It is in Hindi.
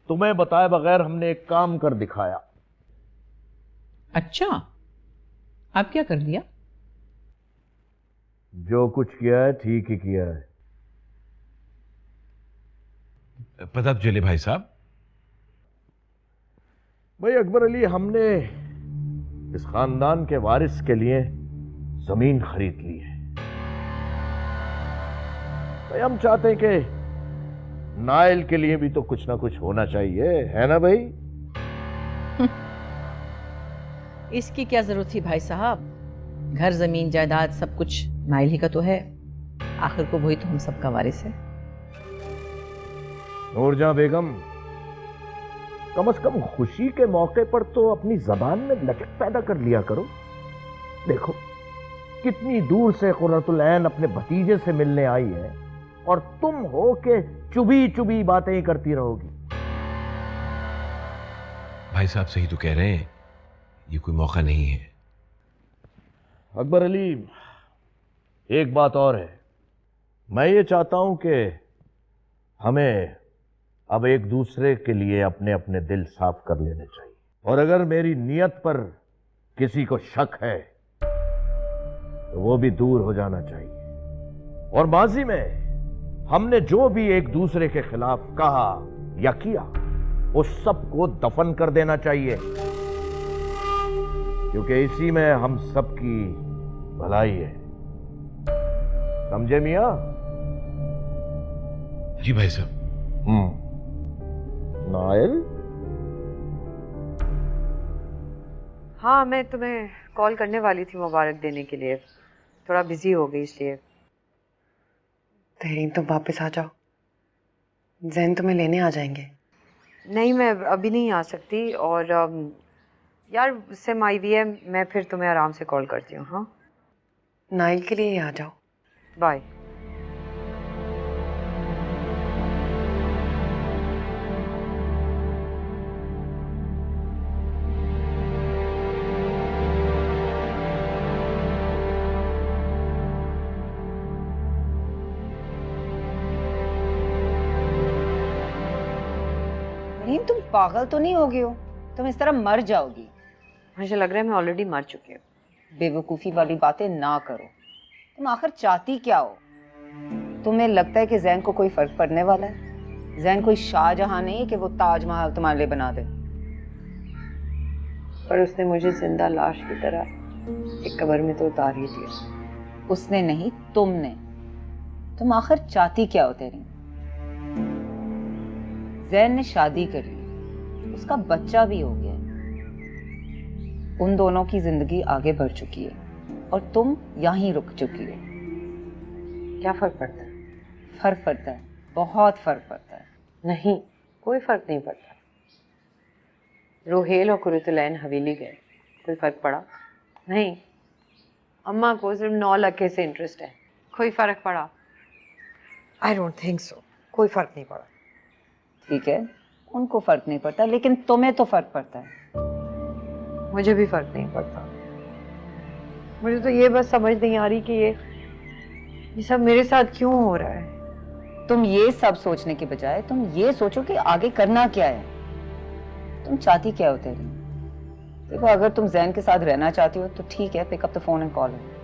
तुम्हें बताए बगैर हमने एक काम कर दिखाया। अच्छा, आप क्या कर दिया? जो कुछ किया है ठीक ही किया है। पता तो चले भाई साहब। भाई अकबर अली, हमने इस खानदान के वारिस के लिए जमीन खरीद ली है। भाई हम चाहते हैं कि नाइल के लिए भी तो कुछ ना कुछ होना चाहिए, है ना भाई? इसकी क्या जरूरत थी भाई साहब? घर जमीन जायदाद सब कुछ नाइल ही का तो है। आखिर को वही तो हम सबका वारिस है। नूरजहां बेगम, कम से कम खुशी के मौके पर तो अपनी जबान में लचक पैदा कर लिया करो। देखो कितनी दूर से कुर्रतुल ऐन अपने भतीजे से मिलने आई है और तुम हो के चुभी चुभी बातें ही करती रहोगी। भाई साहब सही तो कह रहे हैं, ये कोई मौका नहीं है। अकबर अली, एक बात और है। मैं ये चाहता हूं कि हमें अब एक दूसरे के लिए अपने अपने दिल साफ कर लेने चाहिए। और अगर मेरी नीयत पर किसी को शक है तो वो भी दूर हो जाना चाहिए। और माजी में हमने जो भी एक दूसरे के खिलाफ कहा या किया उस सब को दफन कर देना चाहिए, क्योंकि इसी में हम सबकी भलाई है। समझे मियां? जी भाई साहब। नाइल? हाँ, मैं तुम्हें कॉल करने वाली थी मुबारक देने के लिए, थोड़ा बिजी हो गई इसलिए। तहरीन, तुम वापस आ जाओ, जैन तुम्हें लेने आ जाएंगे। नहीं, मैं अभी नहीं आ सकती। और यार सिम आई हुई है, मैं फिर तुम्हें आराम से कॉल करती हूँ। हाँ, नाइल के लिए ही आ जाओ। बाय। तुम पागल तो नहीं हो गए हो? तुम इस तरह मर जाओगी। मुझे लग रहा है मैं ऑलरेडी मर चुकी हूँ। बेवकूफ़ी वाली बातें ना करो। तुम आखिर चाहती क्या हो? तुम्हें लगता है कि जैन को कोई फर्क पड़ने वाला है? जैन कोई शाहजहां नहीं है कि वो ताजमहल तुम्हारे लिए बना दे। पर उसने मुझे जिंदा लाश की तरह एक कब्र में तो उतार ही दिया। उसने नहीं, तुमने। तुम आखिर चाहती क्या हो? तेरी जैन ने शादी कर ली, उसका बच्चा भी हो गया, उन दोनों की जिंदगी आगे बढ़ चुकी है और तुम यहीं रुक चुकी हो। क्या फर्क पड़ता है? फर्क पड़ता है, बहुत फर्क पड़ता है। नहीं, कोई फर्क नहीं पड़ता। रोहेल और कुर्रतुल ऐन हवेली गए, कोई फर्क पड़ा? नहीं। अम्मा को सिर्फ 9 लाख से इंटरेस्ट है, कोई फर्क पड़ा? आई डोंट थिंक सो, कोई फर्क नहीं पड़ा। ठीक है, उनको फर्क नहीं पड़ता, लेकिन तुम्हें तो फर्क पड़ता है। मुझे भी फर्क नहीं पड़ता। मुझे तो ये बस समझ नहीं आ रही कि ये सब मेरे साथ क्यों हो रहा है। तुम ये सब सोचने के बजाय तुम ये सोचो कि आगे करना क्या है। तुम चाहती क्या हो? तेरी देखो, अगर तुम जैन के साथ रहना चाहती हो तो ठीक है, pick up the phone and call him.